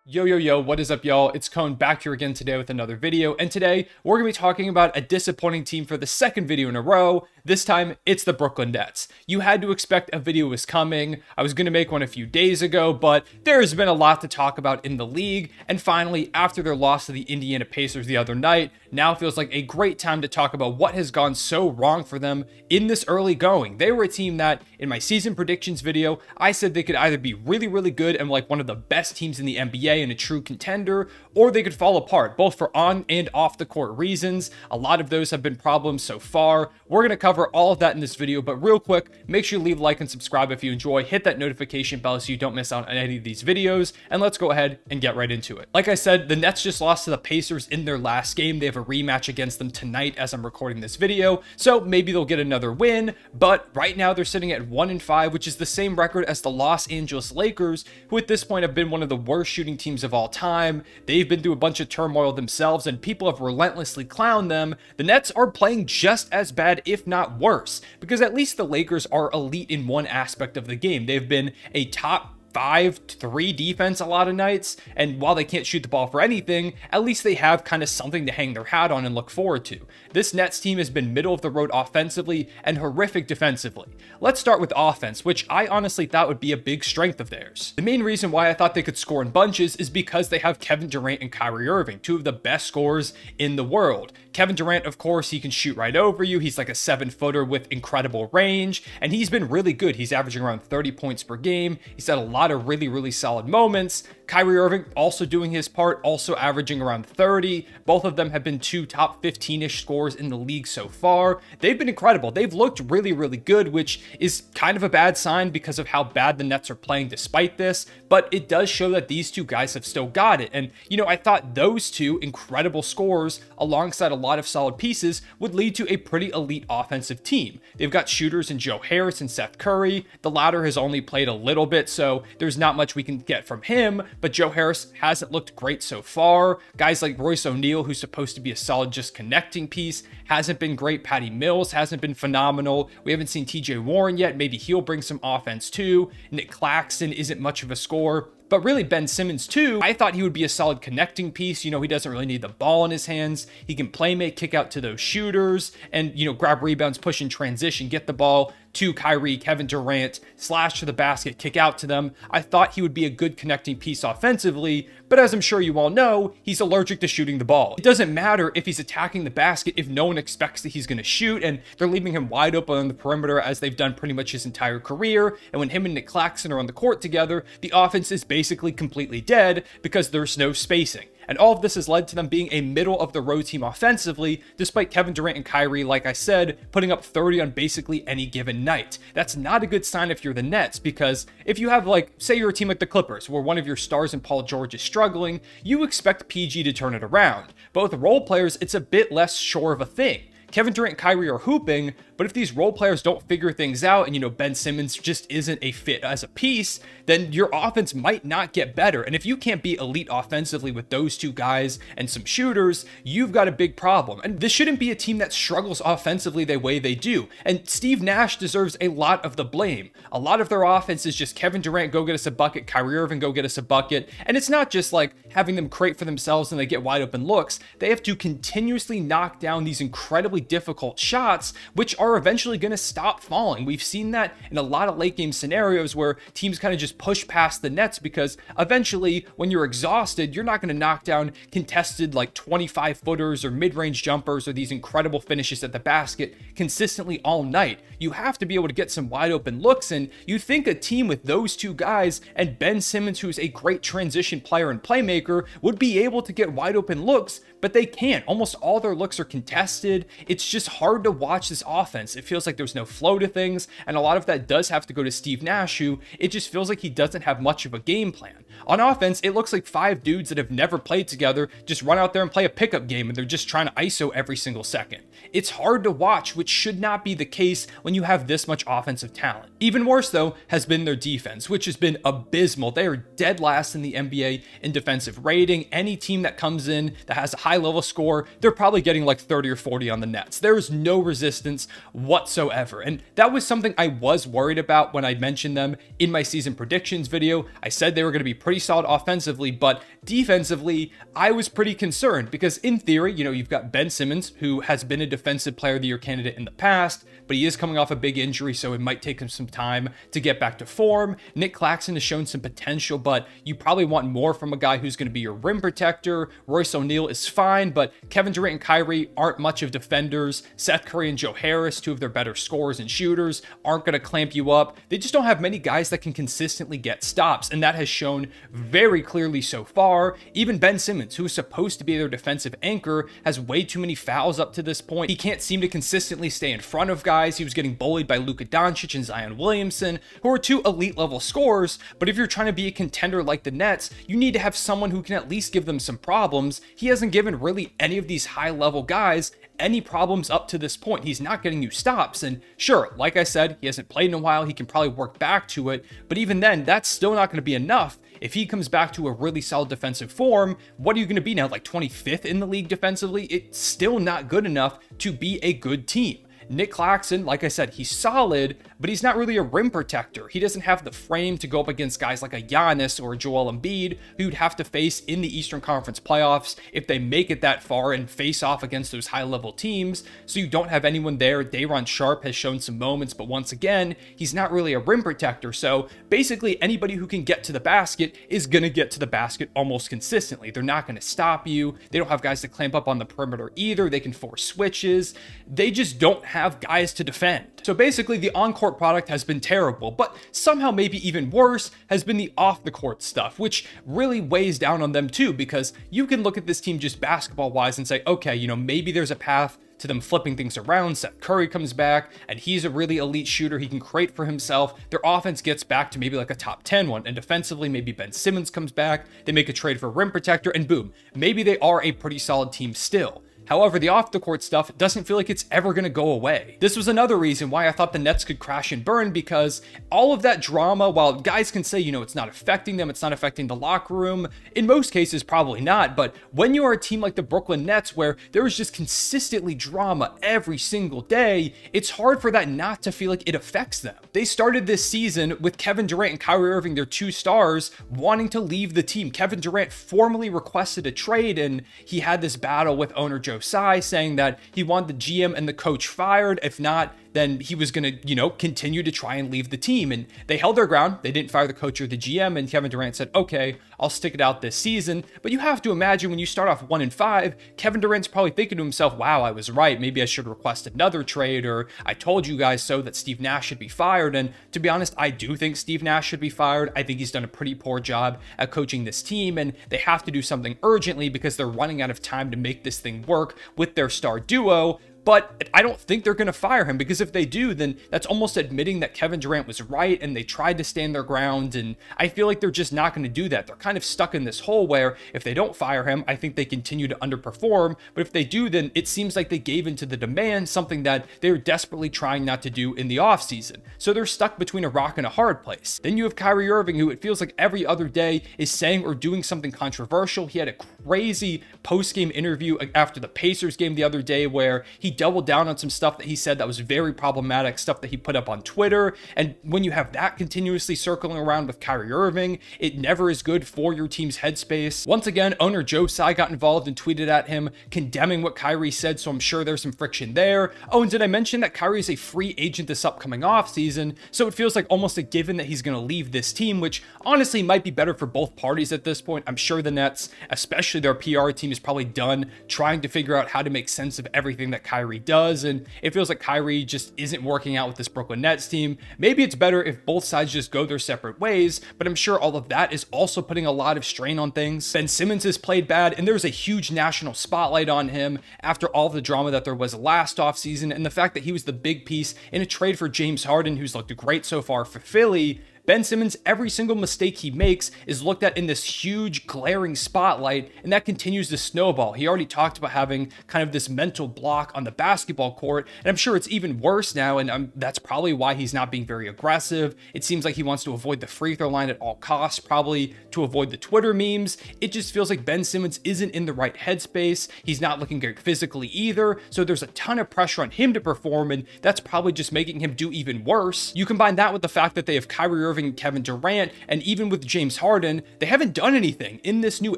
Yo, yo, yo, what is up, y'all? It's Cone back here again today with another video, and today we're going to be talking about a disappointing team for the second video in a row. This time, it's the Brooklyn Nets. You had to expect a video was coming. I was going to make one a few days ago, but there's been a lot to talk about in the league, and finally, after their loss to the Indiana Pacers the other night, now feels like a great time to talk about what has gone so wrong for them in this early going. They were a team that, in my season predictions video, I said they could either be really, really good and like one of the best teams in the NBA and a true contender, or they could fall apart, both for on and off the court reasons. A lot of those have been problems so far. We're going to cover all of that in this video, but real quick, make sure you leave a like and subscribe if you enjoy. Hit that notification bell so you don't miss out on any of these videos, and let's go ahead and get right into it. Like I said, the Nets just lost to the Pacers in their last game. They have a rematch against them tonight as I'm recording this video, so maybe they'll get another win, but right now they're sitting at 1-5, which is the same record as the Los Angeles Lakers, who at this point have been one of the worst shooting teams of all time. They've been through a bunch of turmoil themselves, and people have relentlessly clowned them. The Nets are playing just as bad, if not worse, because at least the Lakers are elite in one aspect of the game. They've been a top 5-3 defense a lot of nights, and while they can't shoot the ball for anything, at least they have kind of something to hang their hat on and look forward to. This Nets team has been middle of the road offensively and horrific defensively. Let's start with offense, which I honestly thought would be a big strength of theirs. The main reason why I thought they could score in bunches is because they have Kevin Durant and Kyrie Irving, two of the best scorers in the world. Kevin Durant, of course, he can shoot right over you. He's like a 7-footer with incredible range, and he's been really good. He's averaging around 30 points per game. He's had a lot of really solid moments. Kyrie Irving also doing his part, also averaging around 30. Both of them have been two top 15-ish scorers in the league so far. They've been incredible. They've looked really good, which is kind of a bad sign because of how bad the Nets are playing despite this, but it does show that these two guys have still got it. And, you know, I thought those two incredible scorers alongside a lot of solid pieces would lead to a pretty elite offensive team. They've got shooters in Joe Harris and Seth Curry. The latter has only played a little bit, so there's not much we can get from him, but Joe Harris hasn't looked great so far. Guys like Royce O'Neal, who's supposed to be a solid just connecting piece, hasn't been great. Patty Mills hasn't been phenomenal. We haven't seen TJ Warren yet. Maybe he'll bring some offense too. Nick Claxton isn't much of a scorer. But really, Ben Simmons, too, I thought he would be a solid connecting piece. You know, he doesn't really need the ball in his hands. He can play make, kick out to those shooters, and, you know, grab rebounds, push in transition, get the ball to Kyrie, Kevin Durant, slash to the basket, kick out to them. I thought he would be a good connecting piece offensively, but as I'm sure you all know, he's allergic to shooting the ball. It doesn't matter if he's attacking the basket if no one expects that he's going to shoot, and they're leaving him wide open on the perimeter as they've done pretty much his entire career. And when him and Nick Claxton are on the court together, the offense is basically completely dead because there's no spacing. And all of this has led to them being a middle-of-the-road team offensively, despite Kevin Durant and Kyrie, like I said, putting up 30 on basically any given night. That's not a good sign if you're the Nets, because if you have, like, say you're a team like the Clippers, where one of your stars in Paul George is struggling, you expect PG to turn it around. But with role players, it's a bit less sure of a thing. Kevin Durant and Kyrie are hooping, but if these role players don't figure things out and, you know, Ben Simmons just isn't a fit as a piece, then your offense might not get better. And if you can't be elite offensively with those two guys and some shooters, you've got a big problem. And this shouldn't be a team that struggles offensively the way they do. And Steve Nash deserves a lot of the blame. A lot of their offense is just Kevin Durant, go get us a bucket, Kyrie Irving, go get us a bucket. And it's not just like having them create for themselves and they get wide open looks. They have to continuously knock down these incredibly difficult shots, which are eventually going to stop falling. We've seen that in a lot of late game scenarios where teams kind of just push past the Nets because eventually when you're exhausted, you're not going to knock down contested like 25-footers or mid-range jumpers or these incredible finishes at the basket consistently all night. You have to be able to get some wide open looks, and you think a team with those two guys and Ben Simmons, who's a great transition player and playmaker, would be able to get wide open looks, but they can't. Almost all their looks are contested. It's just hard to watch this offense. It feels like there's no flow to things, and a lot of that does have to go to Steve Nash, who it just feels like he doesn't have much of a game plan. On offense, it looks like 5 dudes that have never played together just run out there and play a pickup game, and they're just trying to ISO every single second. It's hard to watch, which should not be the case when you have this much offensive talent. Even worse, though, has been their defense, which has been abysmal. They are dead last in the NBA in defensive rating. Any team that comes in that has a high-level score, they're probably getting like 30 or 40 on the Nets. There is no resistance whatsoever. And that was something I was worried about when I mentioned them in my season predictions video. I said they were going to be pretty solid offensively, but defensively, I was pretty concerned because in theory, you know, you've got Ben Simmons, who has been a defensive player of the year candidate in the past, but he is coming off a big injury, so it might take him some time to get back to form. Nic Claxton has shown some potential, but you probably want more from a guy who's going to be your rim protector. Royce O'Neal is fine, but Kevin Durant and Kyrie aren't much of defenders. Seth Curry and Joe Harris, two of their better scorers and shooters, aren't going to clamp you up. They just don't have many guys that can consistently get stops, and that has shown very clearly so far. Even Ben Simmons, who is supposed to be their defensive anchor, has way too many fouls up to this point. He can't seem to consistently stay in front of guys. He was getting bullied by Luka Doncic and Zion Williamson, who are two elite level scorers, but if you're trying to be a contender like the Nets, you need to have someone who can at least give them some problems. He hasn't given really any of these high level guys any problems up to this point. He's not getting you stops, and sure, like I said, he hasn't played in a while. He can probably work back to it, but even then, that's still not going to be enough. If he comes back to a really solid defensive form, what are you going to be now, like 25th in the league defensively? It's still not good enough to be a good team. Nic Claxton, like I said, he's solid, but he's not really a rim protector. He doesn't have the frame to go up against guys like a Giannis or a Joel Embiid, who you'd have to face in the Eastern Conference playoffs if they make it that far and face off against those high-level teams. So you don't have anyone there. Day'Ron Sharpe has shown some moments, but once again, he's not really a rim protector. So basically, anybody who can get to the basket is going to get to the basket almost consistently. They're not going to stop you. They don't have guys to clamp up on the perimeter either. They can force switches. They just don't have guys to defend. So basically, the on-court product has been terrible, but somehow maybe even worse has been the off-the-court stuff, which really weighs down on them too, because you can look at this team just basketball-wise and say, okay, you know, maybe there's a path to them flipping things around. Seth Curry comes back, and he's a really elite shooter. He can create for himself. Their offense gets back to maybe like a top 10 one, and defensively, maybe Ben Simmons comes back. They make a trade for a rim protector, and boom, maybe they are a pretty solid team still. However, the off-the-court stuff doesn't feel like it's ever going to go away. This was another reason why I thought the Nets could crash and burn, because all of that drama, while guys can say, you know, it's not affecting them, it's not affecting the locker room, in most cases, probably not. But when you are a team like the Brooklyn Nets, where there is just consistently drama every single day, it's hard for that not to feel like it affects them. They started this season with Kevin Durant and Kyrie Irving, their two stars, wanting to leave the team. Kevin Durant formally requested a trade, and he had this battle with owner Joe Tsai, saying that he wanted the GM and the coach fired. If not, then he was going to, you know, continue to try and leave the team. And they held their ground. They didn't fire the coach or the GM. And Kevin Durant said, okay, I'll stick it out this season. But you have to imagine when you start off 1-5, Kevin Durant's probably thinking to himself, wow, I was right. Maybe I should request another trade, or I told you guys so that Steve Nash should be fired. And to be honest, I do think Steve Nash should be fired. I think he's done a pretty poor job at coaching this team, and they have to do something urgently because they're running out of time to make this thing work with their star duo. But I don't think they're going to fire him, because if they do, then that's almost admitting that Kevin Durant was right and they tried to stand their ground. And I feel like they're just not going to do that. They're kind of stuck in this hole where if they don't fire him, I think they continue to underperform. But if they do, then it seems like they gave into the demand, something that they're desperately trying not to do in the offseason. So they're stuck between a rock and a hard place. Then you have Kyrie Irving, who it feels like every other day is saying or doing something controversial. He had a crazy post-game interview after the Pacers game the other day where he doubled down on some stuff that he said that was very problematic, stuff that he put up on Twitter. And when you have that continuously circling around with Kyrie Irving, it never is good for your team's headspace. Once again, owner Joe Tsai got involved and tweeted at him, condemning what Kyrie said, so I'm sure there's some friction there. Oh, and did I mention that Kyrie is a free agent this upcoming offseason, so it feels like almost a given that he's going to leave this team, which honestly might be better for both parties at this point. I'm sure the Nets, especially their PR team, is probably done trying to figure out how to make sense of everything that Kyrie does, and it feels like Kyrie just isn't working out with this Brooklyn Nets team. Maybe it's better if both sides just go their separate ways, but I'm sure all of that is also putting a lot of strain on things. Ben Simmons has played bad, and there's a huge national spotlight on him after all the drama that there was last offseason, and the fact that he was the big piece in a trade for James Harden, who's looked great so far for Philly. Ben Simmons, every single mistake he makes is looked at in this huge glaring spotlight, and that continues to snowball. He already talked about having kind of this mental block on the basketball court, and I'm sure it's even worse now, and that's probably why he's not being very aggressive. It seems like he wants to avoid the free throw line at all costs, probably to avoid the Twitter memes. It just feels like Ben Simmons isn't in the right headspace. He's not looking great physically either, so there's a ton of pressure on him to perform, and that's probably just making him do even worse. You combine that with the fact that they have Kyrie Irving and Kevin Durant, and even with James Harden, they haven't done anything in this new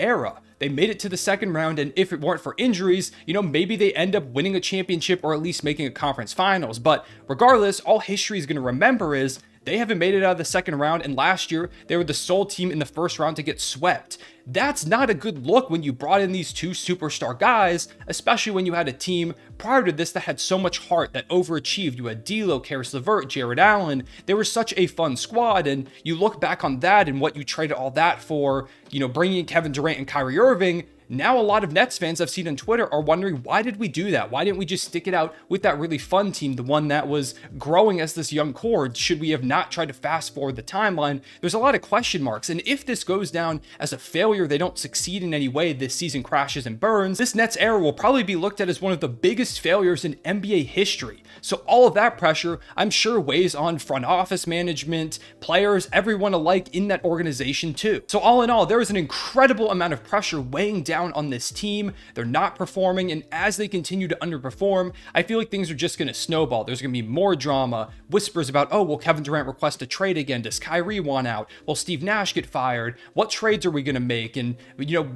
era. They made it to the second round, and if it weren't for injuries, maybe they end up winning a championship or at least making a conference finals. But regardless, all history is going to remember is they haven't made it out of the second round, and last year, they were the sole team in the first round to get swept. That's not a good look when you brought in these two superstar guys, especially when you had a team prior to this that had so much heart, that overachieved. You had D'Lo, Caris LeVert, Jared Allen. They were such a fun squad, and you look back on that and what you traded all that for, bringing in Kevin Durant and Kyrie Irving. Now a lot of Nets fans I've seen on Twitter are wondering, why did we do that? Why didn't we just stick it out with that really fun team, the one that was growing as this young core? Should we have not tried to fast forward the timeline? There's a lot of question marks, and if this goes down as a failure, they don't succeed in any way, this season crashes and burns, this Nets era will probably be looked at as one of the biggest failures in NBA history. So all of that pressure, I'm sure, weighs on front office management, players, everyone alike in that organization too. So all in all, there is an incredible amount of pressure weighing down on this team. They're not performing, and as they continue to underperform, I feel like things are just going to snowball. There's going to be more drama, whispers about, oh, will Kevin Durant request a trade again? Does Kyrie want out? Will Steve Nash get fired? What trades are we going to make? And,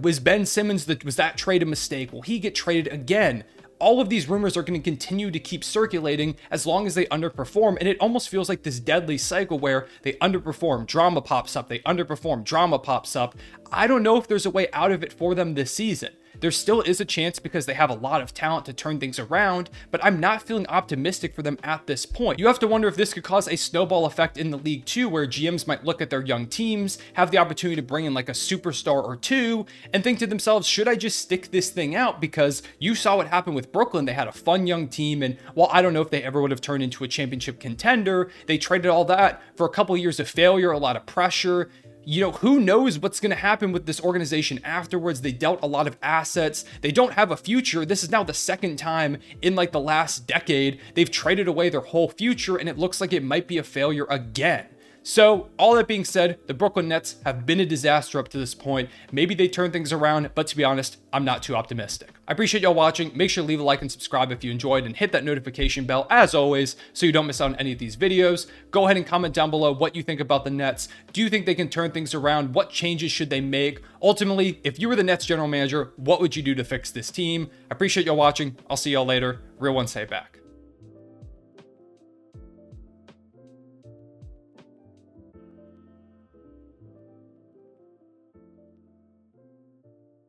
was Ben Simmons, was that trade a mistake? Will he get traded again? All of these rumors are going to continue to keep circulating as long as they underperform, and it almost feels like this deadly cycle where they underperform, drama pops up, they underperform, drama pops up. I don't know if there's a way out of it for them this season. There still is a chance because they have a lot of talent to turn things around, but I'm not feeling optimistic for them at this point. You have to wonder if this could cause a snowball effect in the league too, where GMs might look at their young teams, have the opportunity to bring in like a superstar or two, and think to themselves, should I just stick this thing out? Because you saw what happened with Brooklyn. They had a fun young team, and while I don't know if they ever would have turned into a championship contender, they traded all that for a couple of years of failure, a lot of pressure. Who knows what's going to happen with this organization afterwards? They dealt a lot of assets. They don't have a future. This is now the second time in like the last decade they've traded away their whole future, and it looks like it might be a failure again. So all that being said, the Brooklyn Nets have been a disaster up to this point. Maybe they turn things around, but to be honest, I'm not too optimistic. I appreciate y'all watching. Make sure to leave a like and subscribe if you enjoyed, and hit that notification bell as always so you don't miss out on any of these videos. Go ahead and comment down below what you think about the Nets. Do you think they can turn things around? What changes should they make? Ultimately, if you were the Nets general manager, what would you do to fix this team? I appreciate y'all watching. I'll see y'all later. Real one, say back.